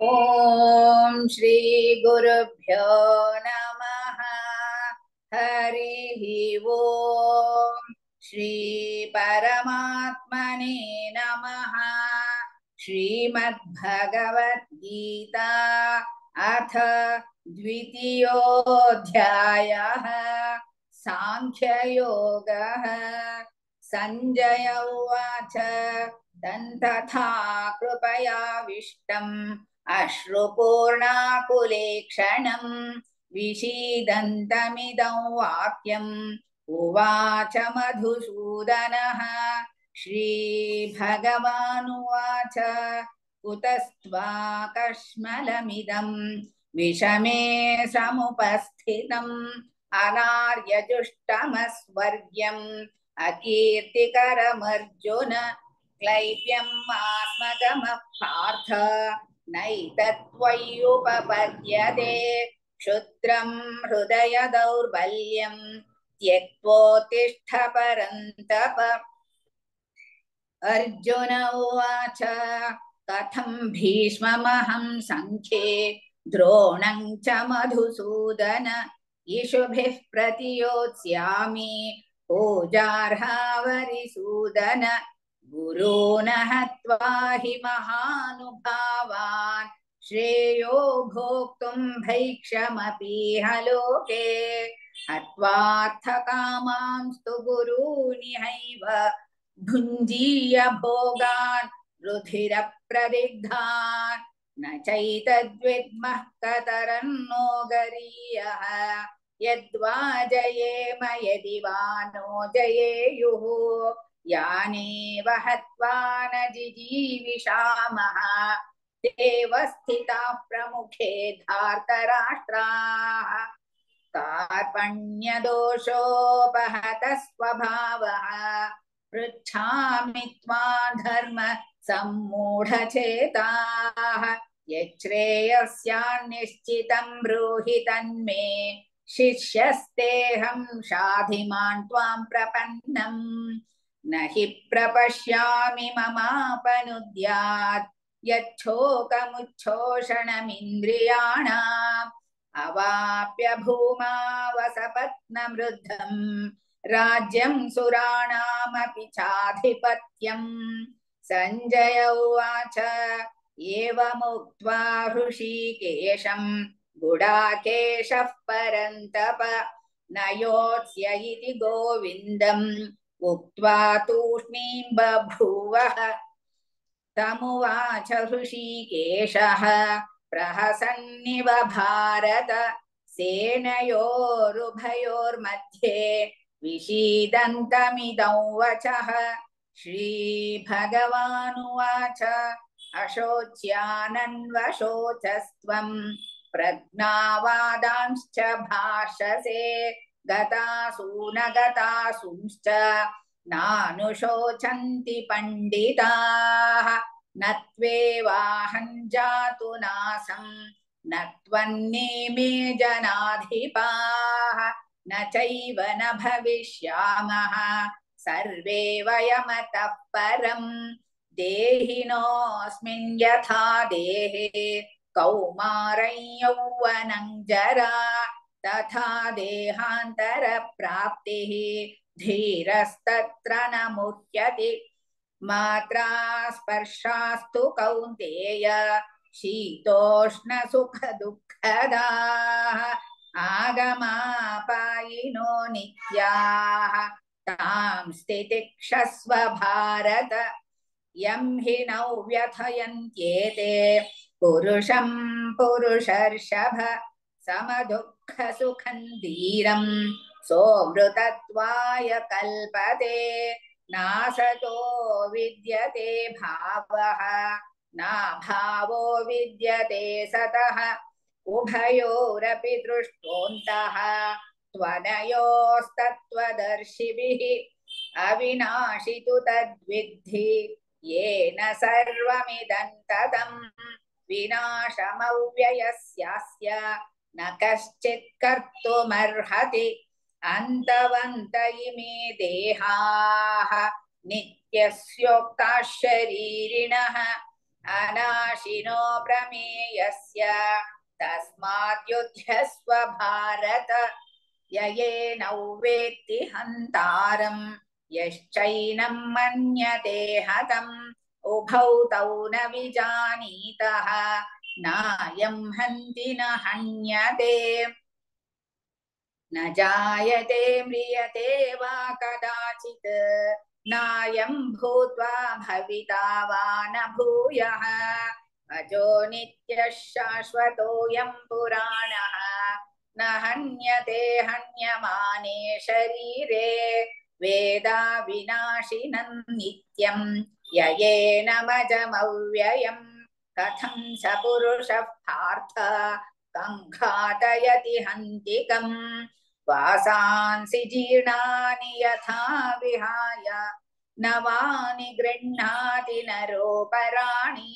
ओम श्री गुरुभ्यो नमः। हरि ओम श्री परमात्मने नमः। श्रीमद्भगवद्गीता अथ द्वितीयोऽध्यायः सांख्ययोगः। संजय उवाच तथा कृपयाविष्टम् अश्रुपूर्णाकुलेक्षणम् विषीदन्तमिदं वाक्यम् उवाच मधुसूदनः। श्रीभगवानुवाच कुतस्त्वाकश्मलमिदं विषमे समुपस्थितम् अनार्यजुष्टमस्वर्ग्यम् अकीर्तिकरमर्जुन क्लैप्यमास्मगमः पार्थ नैतत्त्वय्युपपद्यते। क्षुद्रं हृदय दौर्बल्यं त्यक्त्वोत्तिष्ठ परन्तप। अर्जुन उवाच कथं भीष्ममहं सङ्ख्ये द्रोणं च मधुसूदन इषुभिः प्रतियोत्स्यामि पूजार्हावरिसूदन। गुरून् हत्वा हि महानुभावान् श्रेयो भोक्तुं भैक्षमपीह लोके। हत्वार्थकामांस्तु गुरूनिहैव भुञ्जीय भोगान् रुधिरप्रदिग्धान् न चैतद्विद्मः कतरन्नो गरीयः। यद्वा जयेम यदि वा नो जयेयुः यानेव हत्वा न जिजीविषामः। तेव स्थिताः प्रमुखे धार्तराष्ट्राः कार्पण्यदोषोपहतः स्वभावः। पृच्छामि त्वां धर्म सम्मूढचेताः यच्छ्रेयस्यान्निश्चितं ब्रूहि तन्मे शिष्यस्तेऽहं शाधिमान् त्वां प्रपन्नम्। न हि प्रपश्यामि ममापनुद्यात् यच्छोकमुच्छोषणमिन्द्रियाणाम् अवाप्य भूमा वसपत्नमृद्धम् राज्यं सुराणामपि चाधिपत्यम्। संजय उवाच एवमुक्त्वा हृषीकेशं गुडाकेशः परन्तप न योत्स्य इति गोविन्दम् उक्त्वा तूष्णीं बभूवः। तमुवाच हृषीकेशः प्रहसन्निव भारत सेनयोरुभयोर्मध्ये विषीदन्तमिदं वचः। श्रीभगवानुवाच अशोच्यानन्वशोचस्त्वं प्रज्ञावादांश्च भाषसे गतासून गतासूंश्च नानुशोचन्ति पंडिताः। न त्वेवाहं जातु नासं न त्वन्नेमे जनाधिपाः न चैव न भविष्यामः सर्वे वयमतः परम्। देहिनोऽस्मिन् यथा देहे कौमारं यौवनं जरा तथा देहान्तरप्राप्तिः धीरस्तत्र न मुह्यति। मात्रा स्पर्शास्तु कौन्तेय शीतोष्णसुखदुःखदाः आगमापायिनो नित्याः तां स्थितिक्षस्व भारत। यं हि नौ व्यथयन्त्येते पुरुषं पुरुषर्षभ समदुःखसुखं धीरं सोऽमृतत्वाय कल्पते। नासतो विद्यते भावः नाभावो विद्यते सतः उभयोरपि दृष्टोऽन्तः त्वनयोस्तत्त्वदर्शिभिः। अविनाशि तु तद्विद्धि येन सर्वमिदं ततं विनाशमव्ययस्यास्य न कश्चित् कर्तुमर्हति। अन्तवन्त इमे देहाः नित्यस्योक्ताः शरीरिणः अनाशिनो प्रमेयस्य तस्माद्युध्यस्व भारत ययेनौ वेत्ति हन्तारम् यश्चैनं मन्यते हतम् उभौ तौ न विजानीतः नायं हन्ति न हन्यते न जायते म्रियते वा कदाचित् नायं भूत्वा भविता वा न भूयः अजो नित्यः शाश्वतोऽयं पुराणः न हन्यते हन्यमाने शरीरे वेदा विनाशिनं नित्यं ययेनमजमव्ययम् कथं स पुरुषः पार्थ कं घातयति हन्तिकम् वासांसि जीर्णानि यथा विहाय नवानि गृह्णाति नरोपराणि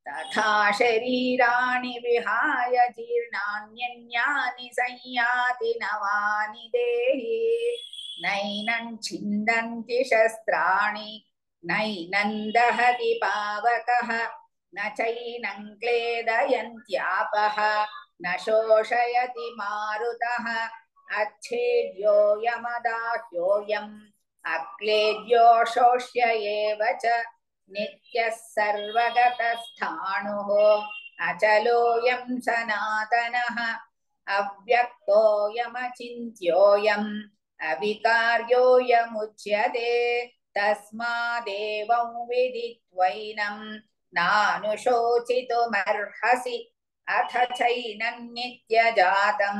तथा शरीराणि विहाय जीर्णान्यन्यानि संयाति नवानि देहि नैनं छिन्दन्ति शस्त्राणि नैनं दहति पावकः न चैनं क्लेदयन्त्यापः न शोषयति मारुतः अच्छेद्योऽयमदाह्योऽयम् अक्लेद्यो शोष्य एव च नित्यः सर्वगतस्थाणुः अचलोऽयं सनातनः अव्यक्तोऽयमचिन्त्योऽयम् अविकार्योऽयमुच्यते तस्मादेवं विदित्वैनं नानुशोचितुमर्हसि अथ चैनं नित्यजातं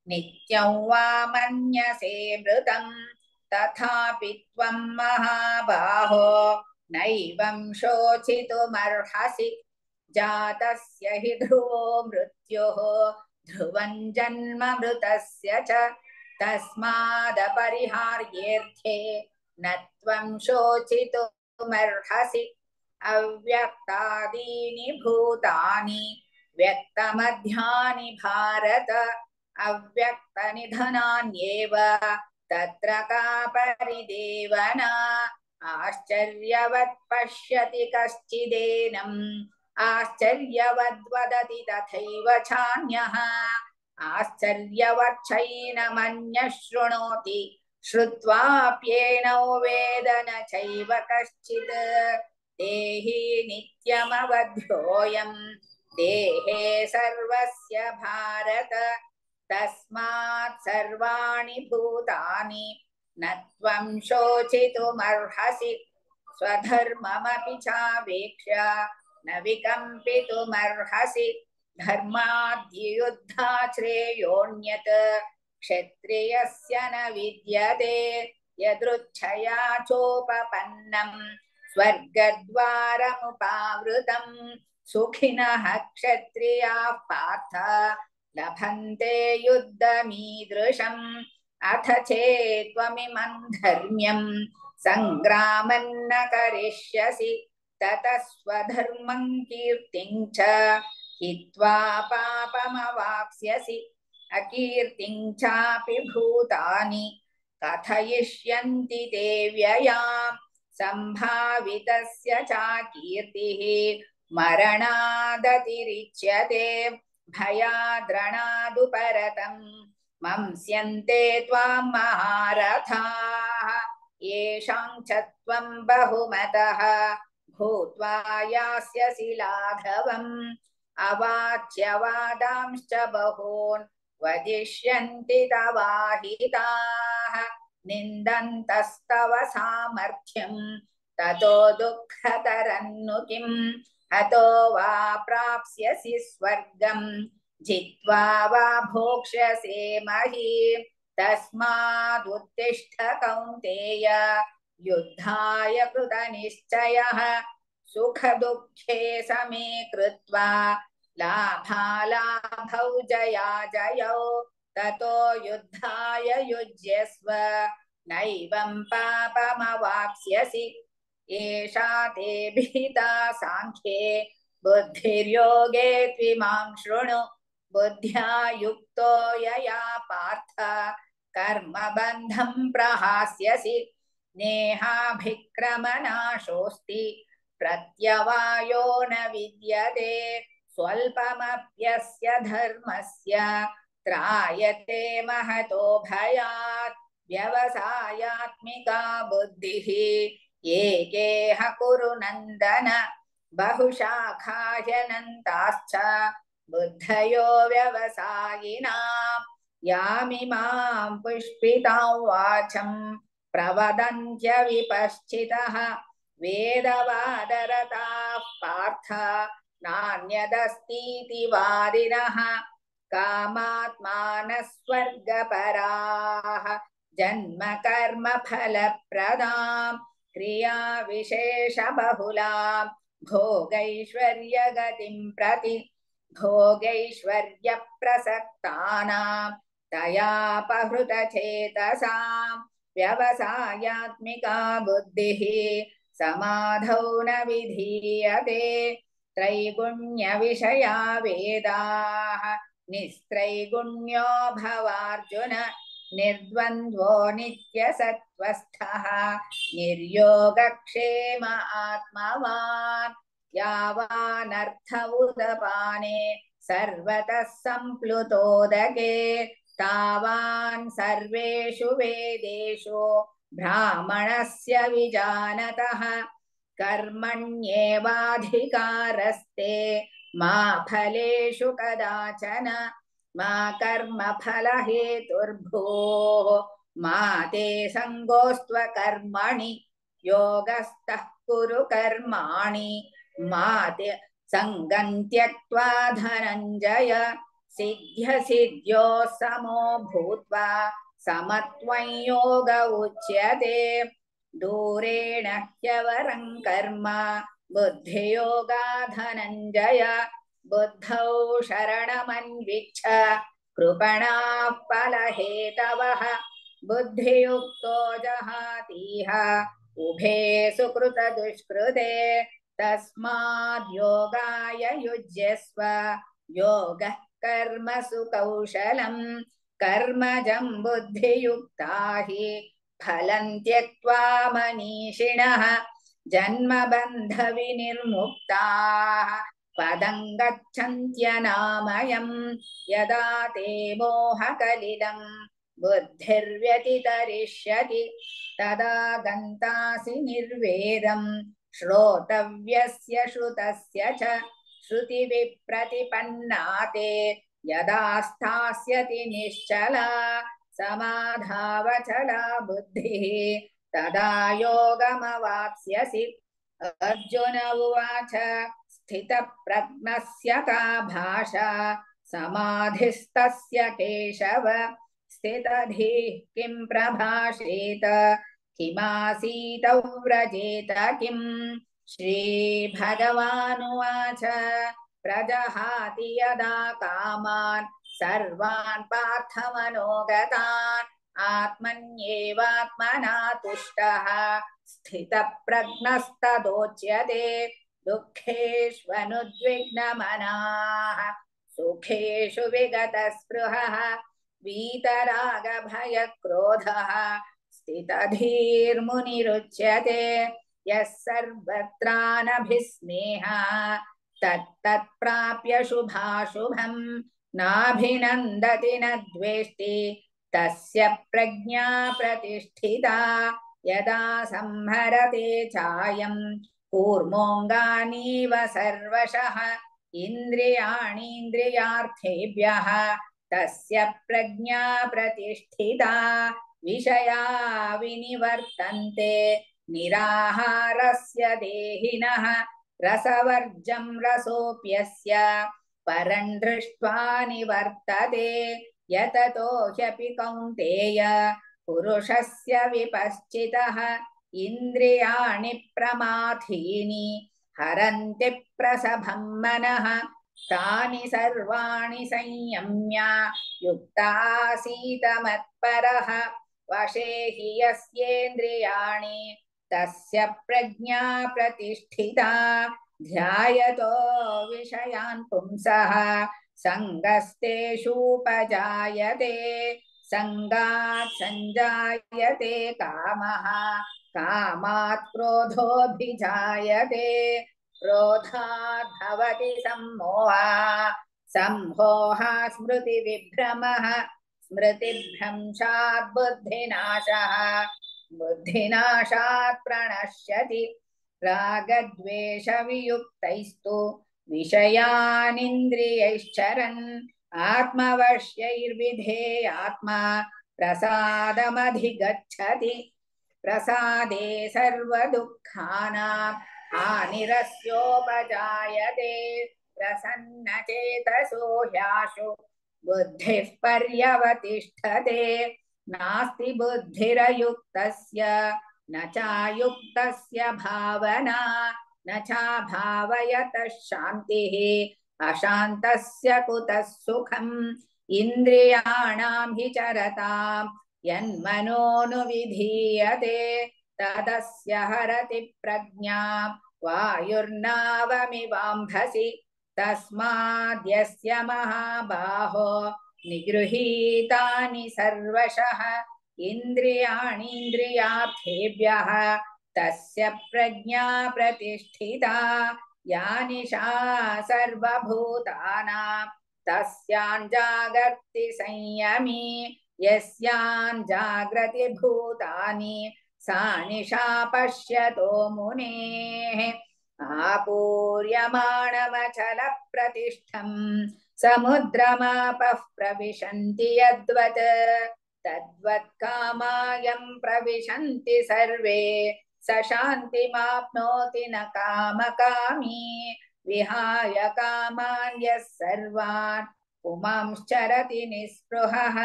नित्यं वा मन्यसे मृतं तथापि त्वं महाबाहो नैवं शोचितुमर्हसि जातस्य हि ध्रुवो मृत्युः ध्रुवं जन्म मृतस्य च तस्मादपरिहार्येऽर्थे न त्वं शोचितुमर्हसि अव्यक्तादीनि भूतानि व्यक्तमध्यानि भारत अव्यक्तनिधनान्येव तत्र का परिदेवना आश्चर्यवत् पश्यति कश्चिदेनम् आश्चर्यवद्वदति तथैव चान्यः आश्चर्यवच्चैनमन्यः शृणोति श्रुत्वाप्येनौ वेद न चैव कश्चित् देहि नित्यमवध्योऽयं देहे सर्वस्य भारत तस्मात् सर्वाणि भूतानि न त्वं शोचितुमर्हसि स्वधर्ममपि चावेक्ष्य न विकम्पितुमर्हसि धर्माद्युद्धा श्रेयोऽन्यत् क्षत्रियस्य न विद्यते यदृच्छया चोपपन्नम् स्वर्गद्वारमुपावृतं सुखिनः क्षत्रियाः पार्थ लभन्ते युद्धमीदृशम् अथ चेत्त्वमिमं धर्म्यं सङ्ग्रामं न करिष्यसि ततः स्वधर्मं कीर्तिं च हित्वा पापमवाप्स्यसि अकीर्तिं चापि भूतानि कथयिष्यन्ति ते व्ययाम् सम्भावितस्य चाकीर्तिः मरणादतिरिच्यते भयाद्रणादुपरतम् मंस्यन्ते त्वां महारथाः येषां च त्वं बहुमतः भूत्वा यास्यसि लाघवम् अवाच्यवादांश्च बहून् वदिष्यन्ति तवाहिताः निन्दन्तस्तव सामर्थ्यं ततो दुःखतरन्नु किम् हतो वा प्राप्स्यसि स्वर्गं जित्वा वा भोक्ष्यसे महीम् तस्मादुत्तिष्ठ कौन्तेय युद्धाय कृतनिश्चयः सुखदुःखे समे कृत्वा लाभालाभौ जयाजयौ ततो युद्धाय युज्यस्व नैवं पापमवाप्स्यसि एषा ते भीता साङ्ख्ये बुद्धिर्योगे त्विमां शृणु बुद्ध्या युक्तो यया पार्थ कर्मबन्धं प्रहास्यसि नेहाभिक्रमनाशोऽस्ति प्रत्यवायो न विद्यते स्वल्पमप्यस्य धर्मस्य त्रायते महतो भयात् व्यवसायात्मिका बुद्धिः एकेह कुरु नन्दन बहुशाखाह्यनन्ताश्च बुद्धयो व्यवसायिनां यामिमां पुष्पितां वाचं प्रवदन्त्य विपश्चितः वेदवादरताः पार्थ नान्यदस्तीति वादिनः कामात्मानः स्वर्गपराः जन्म कर्म फलप्रदां क्रिया विशेष बहुलां भोगैश्वर्यगतिं प्रति भोगैश्वर्यप्रसक्तानां तयापहृतचेतसां व्यवसायात्मिका बुद्धिः समाधौ न विधीयते त्रैगुण्यविषया वेदाः निस्त्रैगुण्यो भवार्जुन निर्द्वन्द्वो नित्यसत्त्वस्थः निर्योगक्षेम आत्मवान् यावानर्थ उदपाने सर्वतः सम्प्लुतोदके तावान् सर्वेषु वेदेषु ब्राह्मणस्य विजानतः कर्मण्येवाधिकारस्ते मा फलेषु कदाचन मा कर्मफलहेतुर्भूः मा ते सङ्गोऽस्त्वकर्मणि योगस्थः कुरु कर्माणि मा ते सङ्गं त्यक्त्वा धनञ्जय सिद्ध्यसिद्ध्योः समो भूत्वा समत्वं योग उच्यते दूरेण ह्यवरं कर्म बुद्धियोगा धनञ्जय बुद्धौ शरणमन्विच्छ कृपणाः फलहेतवः बुद्धियुक्तो जहातीह उभे सुकृतदुष्कृते तस्माद् योगाय युज्यस्व योगः कर्मसु कौशलम् कर्मजं बुद्धियुक्ता हि फलं त्यक्त्वा मनीषिणः जन्मबन्धविनिर्मुक्ताः पदं गच्छन्त्यनामयम् यदा ते मोहकलिलं बुद्धिर्व्यतितरिष्यति तदा गन्तासि निर्वेदं श्रोतव्यस्य श्रुतस्य च श्रुतिविप्रतिपन्ना ते यदा स्थास्यति निश्चला समाधावचला बुद्धिः तदा योगमवाप्स्यसि अर्जुन उवाच स्थितप्रज्ञस्य का भाषा समाधिस्तस्य केशव स्थितधीः किं प्रभाषेत किमासीत व्रजेत किम् श्रीभगवानुवाच प्रजहाति यदा कामान् सर्वान् पार्थमनोगतान् आत्मन्येवात्मना तुष्टः स्थितप्रज्ञस्तदोच्यते दुःखेष्वनुद्विग्नमनाः सुखेषु विगतस्पृहः वीतरागभयक्रोधः स्थितधीर्मुनिरुच्यते यः सर्वत्रानभिस्नेहः तत्तत्प्राप्य शुभाशुभम् नाभिनन्दति न द्वेष्टि तस्य प्रज्ञा प्रतिष्ठिता यदा संहरते चायं कूर्मोऽङ्गानीव सर्वशः इन्द्रियाणीन्द्रियार्थेभ्यः तस्य प्रज्ञा प्रतिष्ठिता विषया विनिवर्तन्ते निराहारस्य देहिनः रसवर्जं रसोऽप्यस्य परं दृष्ट्वा निवर्तते यततो ह्यपि कौन्तेय पुरुषस्य विपश्चितः इन्द्रियाणि प्रमाथीनि हरन्ति प्रसभं मनः तानि सर्वाणि संयम्य युक्तासीत मत्परः वशे हि यस्येन्द्रियाणि तस्य प्रज्ञा प्रतिष्ठिता ध्यायतो विषयान् पुंसः सङ्गस्तेषूपजायते सङ्गात् सञ्जायते कामः कामात् क्रोधोऽभिजायते क्रोधात् भवति सम्मोहः सम्मोहः स्मृतिविभ्रमः स्मृतिभ्रंशात् बुद्धिनाशः बुद्धिनाशात् प्रणश्यति रागद्वेषवियुक्तैस्तु विषयानिन्द्रियैश्चरन् आत्मवश्यैर्विधेयात्मा प्रसादमधिगच्छति प्रसादे सर्वदुःखानां हानिरस्योपजायते प्रसन्नचेतसो ह्याशु बुद्धिः पर्यवतिष्ठते नास्ति बुद्धिरयुक्तस्य न चायुक्तस्य भावना न चाभावयतः शान्तिः अशान्तस्य कुतः सुखम् इन्द्रियाणां हि चरतां यन्मनोनुविधीयते तदस्य हरति प्रज्ञां वायुर्नावमिवाम्भसि तस्माद्यस्य महाबाहो निगृहीतानि सर्वशः इन्द्रियाणीन्द्रियार्थेभ्यः तस्य प्रज्ञा प्रतिष्ठिता या निशा सर्वभूतानां तस्यां जागर्ति संयमी यस्यां जाग्रति भूतानि सा निशा पश्यतो मुनेः आपूर्यमाणमचलप्रतिष्ठं समुद्रमापः प्रविशन्ति यद्वत् तद्वत् कामायं प्रविशन्ति सर्वे स शान्तिमाप्नोति न कामकामी विहाय कामान् यः सर्वान् पुमांश्चरति निःस्पृहः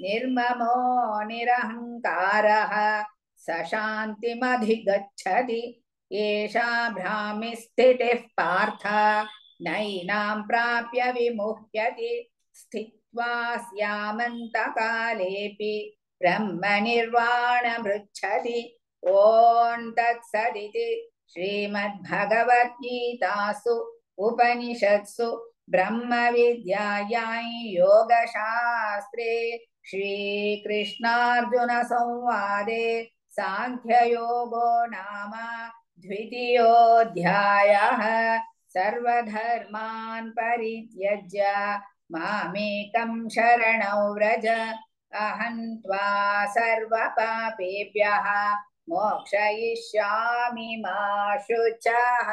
निर्ममो निरहङ्कारः स शान्तिमधिगच्छति एषा भ्रामिस्थितिः पार्थ नैनां प्राप्य विमुह्यति स्थित्वा स्यामन्तकालेऽपि ब्रह्मनिर्वाणमृच्छति ॐ तत्सदिति श्रीमद्भगवद्गीतासु उपनिषत्सु ब्रह्मविद्यायां योगशास्त्रे श्रीकृष्णार्जुनसंवादे सांख्ययोगो नाम द्वितीयोऽध्यायः सर्वधर्मान् परित्यज्य मामेकं शरणं व्रज अहं त्वा सर्वपापेभ्यः मोक्षयिष्यामि मा शुचः।